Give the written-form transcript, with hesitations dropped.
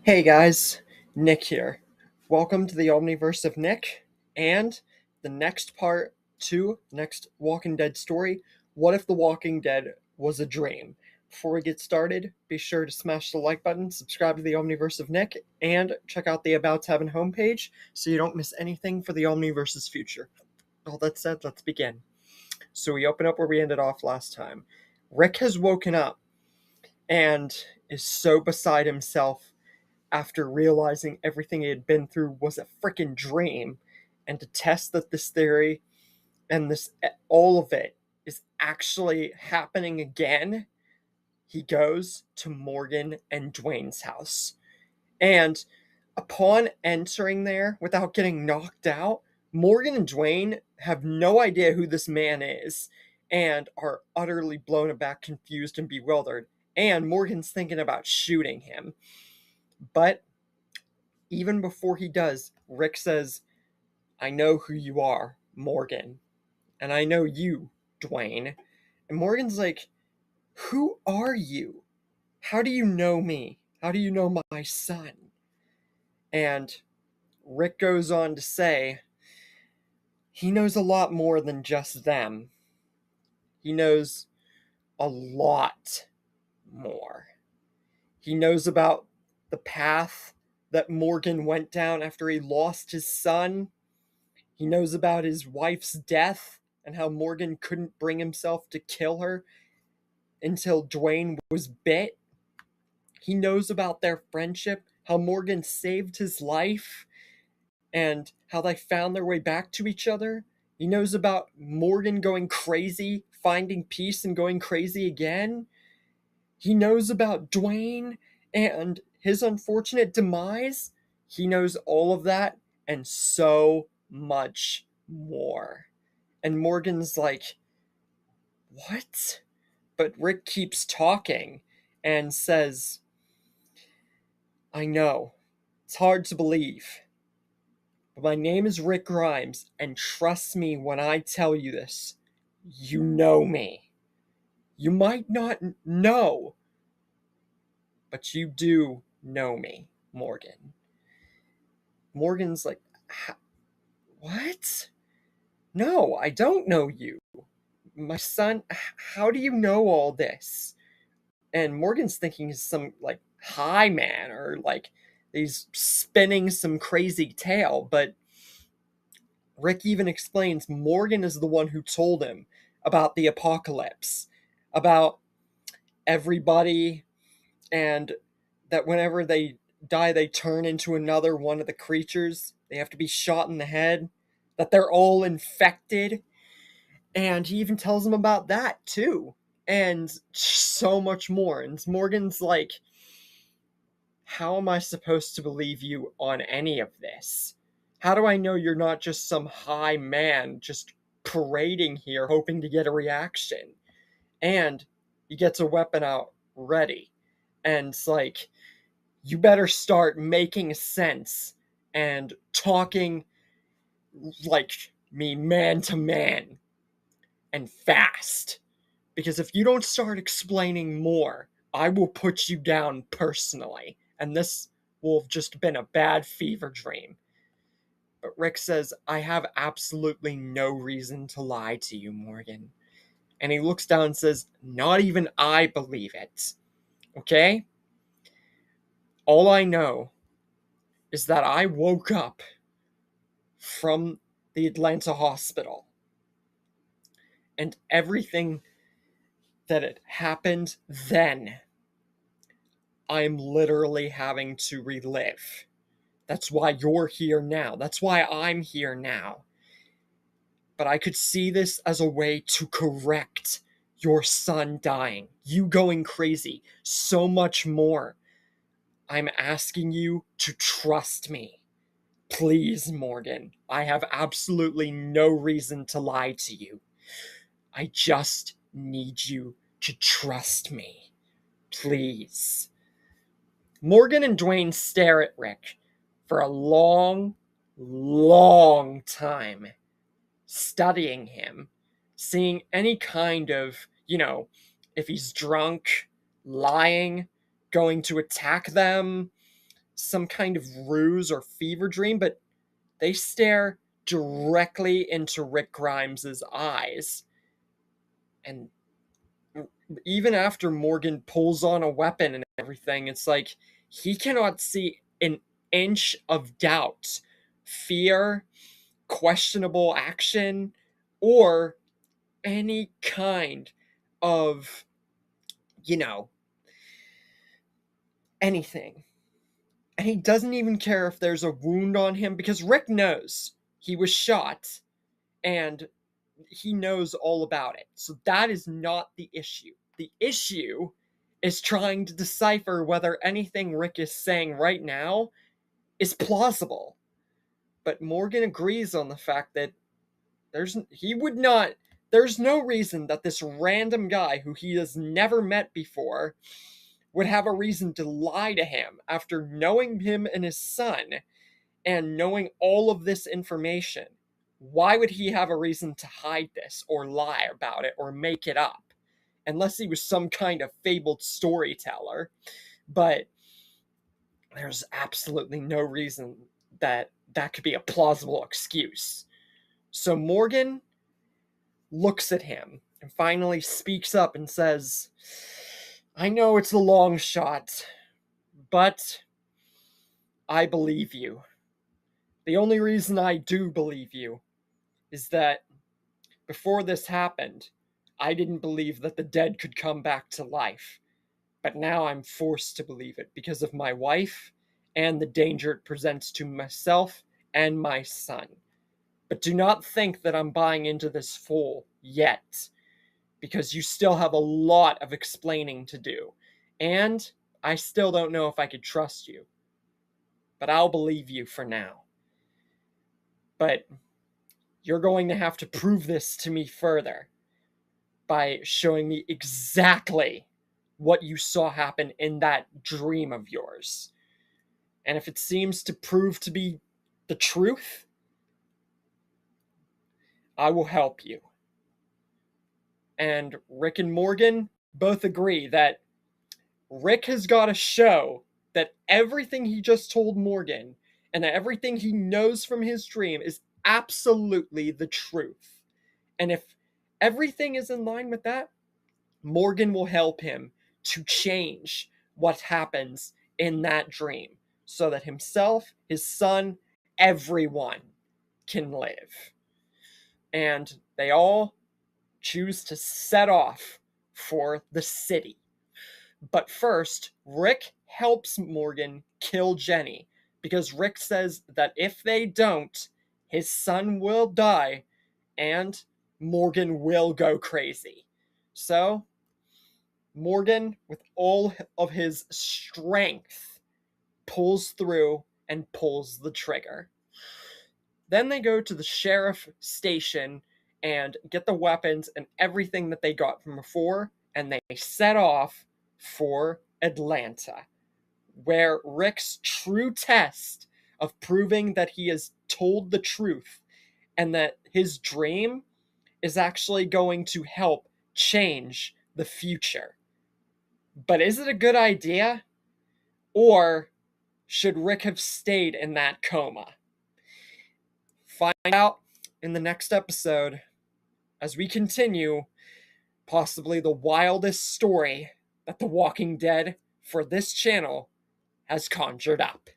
Hey guys, Nick here. Welcome to the Omniverse of Nick and the next part to next Walking Dead story. What if the Walking Dead was a dream? Before we get started, be sure to smash the like button, subscribe to the Omniverse of Nick, and check out the About Heaven homepage so you don't miss anything for the Omniverse's future. All that said, let's begin. So we open up where we ended off last time. Rick has woken up and is so beside himself after realizing everything he had been through was a freaking dream, and to test that this theory and this all of it is actually happening again, he goes to Morgan and Duane's house. And upon entering there without getting knocked out, Morgan and Duane have no idea who this man is and are utterly blown aback, confused, and bewildered. And Morgan's thinking about shooting him. But even before he does, Rick says, I know who you are, Morgan. And I know you, Duane. And Morgan's like, who are you? How do you know me? How do you know my son? And Rick goes on to say, he knows a lot more than just them. He knows a lot more. He knows about the path that Morgan went down after he lost his son. He knows about his wife's death and how Morgan couldn't bring himself to kill her until Duane was bit. He knows about their friendship, how Morgan saved his life, and how they found their way back to each other. He knows about Morgan going crazy, finding peace, and going crazy again. He knows about Duane and his unfortunate demise. He knows all of that and so much more. And Morgan's like, what? But Rick keeps talking and says, I know. It's hard to believe. But my name is Rick Grimes, and trust me when I tell you this. You know me. You might not know, but you do know me, Morgan. Morgan's like, what? No, I don't know you. My son, how do you know all this? And Morgan's thinking he's some like high man or like he's spinning some crazy tale, but Rick even explains Morgan is the one who told him about the apocalypse, about everybody, and that whenever they die, they turn into another one of the creatures. They have to be shot in the head, that they're all infected. And he even tells him about that too. And so much more. And Morgan's like, how am I supposed to believe you on any of this? How do I know you're not just some high man just parading here hoping to get a reaction? And he gets a weapon out ready. And it's like, you better start making sense and talking like me man to man and fast. Because if you don't start explaining more, I will put you down personally. And this will have just been a bad fever dream. But Rick says, I have absolutely no reason to lie to you, Morgan. And he looks down and says, not even I believe it. Okay? All I know is that I woke up from the Atlanta hospital. And everything that had happened then, I'm literally having to relive. That's why you're here now. That's why I'm here now. But I could see this as a way to correct your son dying, you going crazy, so much more. I'm asking you to trust me. Please, Morgan. I have absolutely no reason to lie to you. I just need you to trust me. Please. Morgan and Duane stare at Rick for a long, long time, studying him, seeing any kind of, if he's drunk, lying, going to attack them, some kind of ruse or fever dream, but they stare directly into Rick Grimes's eyes. And even after Morgan pulls on a weapon and everything, it's like he cannot see an inch of doubt, fear, questionable action, or any kind of, you know, anything. And he doesn't even care if there's a wound on him because Rick knows he was shot and he knows all about it. So that is not the issue. The issue is trying to decipher whether anything Rick is saying right now is plausible. But Morgan agrees on the fact that there's no reason that this random guy who he has never met before would have a reason to lie to him after knowing him and his son and knowing all of this information. Why would he have a reason to hide this or lie about it or make it up? Unless he was some kind of fabled storyteller. But there's absolutely no reason that that could be a plausible excuse. So Morgan looks at him and finally speaks up and says, I know it's a long shot, but I believe you. The only reason I do believe you is that before this happened, I didn't believe that the dead could come back to life. But now I'm forced to believe it because of my wife and the danger it presents to myself and my son. But do not think that I'm buying into this full yet, because you still have a lot of explaining to do. And I still don't know if I could trust you. But I'll believe you for now. But you're going to have to prove this to me further by showing me exactly what you saw happen in that dream of yours. And if it seems to prove to be the truth, I will help you. And Rick and Morgan both agree that Rick has got to show that everything he just told Morgan and that everything he knows from his dream is absolutely the truth. And if everything is in line with that, Morgan will help him to change what happens in that dream so that himself, his son, everyone can live. And they all choose to set off for the city. But first, Rick helps Morgan kill Jenny because Rick says that if they don't, his son will die and Morgan will go crazy. So, Morgan, with all of his strength, pulls through and pulls the trigger. Then they go to the sheriff station and get the weapons and everything that they got from before, and they set off for Atlanta, where Rick's true test of proving that he has told the truth and that his dream is actually going to help change the future. But is it a good idea? Or should Rick have stayed in that coma? Find out in the next episode as we continue possibly the wildest story that The Walking Dead for this channel has conjured up.